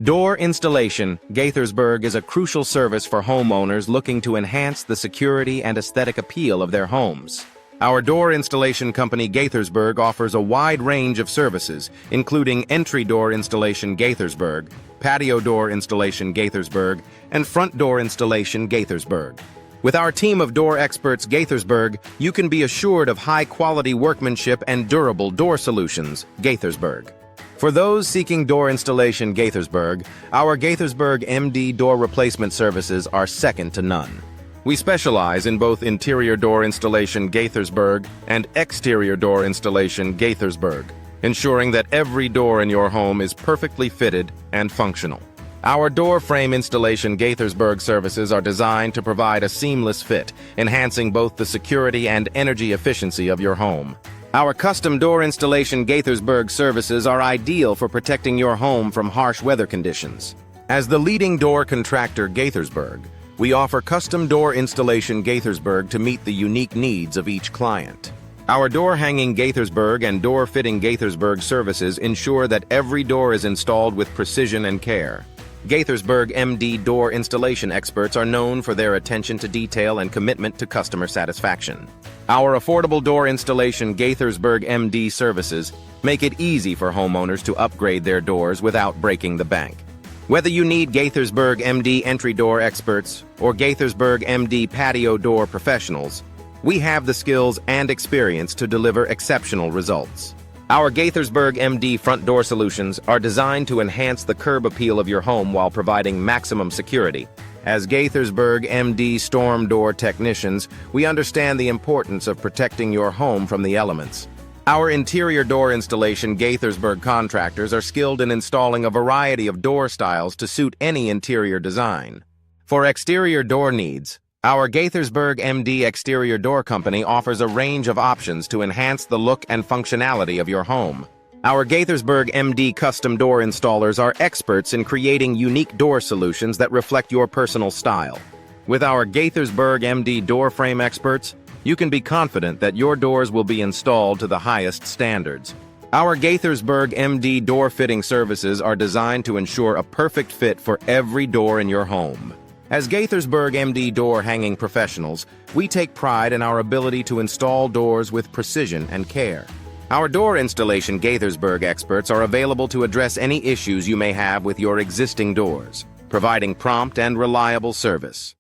Door installation. Gaithersburg is a crucial service for homeowners looking to enhance the security and aesthetic appeal of their homes. Our door installation company Gaithersburg offers a wide range of services, including entry door installation Gaithersburg, patio door installation Gaithersburg, and front door installation Gaithersburg. With our team of door experts Gaithersburg, you can be assured of high-quality workmanship and durable door solutions Gaithersburg. For those seeking door installation Gaithersburg, our Gaithersburg MD door replacement services are second to none. We specialize in both interior door installation Gaithersburg and exterior door installation Gaithersburg, ensuring that every door in your home is perfectly fitted and functional. Our door frame installation Gaithersburg services are designed to provide a seamless fit, enhancing both the security and energy efficiency of your home. Our custom door installation Gaithersburg services are ideal for protecting your home from harsh weather conditions. As the leading door contractor Gaithersburg, we offer custom door installation Gaithersburg to meet the unique needs of each client. Our door hanging Gaithersburg and door fitting Gaithersburg services ensure that every door is installed with precision and care. Gaithersburg MD door installation experts are known for their attention to detail and commitment to customer satisfaction. Our affordable door installation Gaithersburg MD services make it easy for homeowners to upgrade their doors without breaking the bank. Whether you need Gaithersburg MD entry door experts or Gaithersburg MD patio door professionals, we have the skills and experience to deliver exceptional results. Our Gaithersburg MD front door solutions are designed to enhance the curb appeal of your home while providing maximum security. As Gaithersburg MD storm door technicians, we understand the importance of protecting your home from the elements. Our interior door installation Gaithersburg contractors are skilled in installing a variety of door styles to suit any interior design. For exterior door needs, our Gaithersburg MD exterior door company offers a range of options to enhance the look and functionality of your home. Our Gaithersburg MD custom door installers are experts in creating unique door solutions that reflect your personal style. With our Gaithersburg MD door frame experts, you can be confident that your doors will be installed to the highest standards. Our Gaithersburg MD door fitting services are designed to ensure a perfect fit for every door in your home. As Gaithersburg MD door hanging professionals, we take pride in our ability to install doors with precision and care. Our door installation Gaithersburg experts are available to address any issues you may have with your existing doors, providing prompt and reliable service.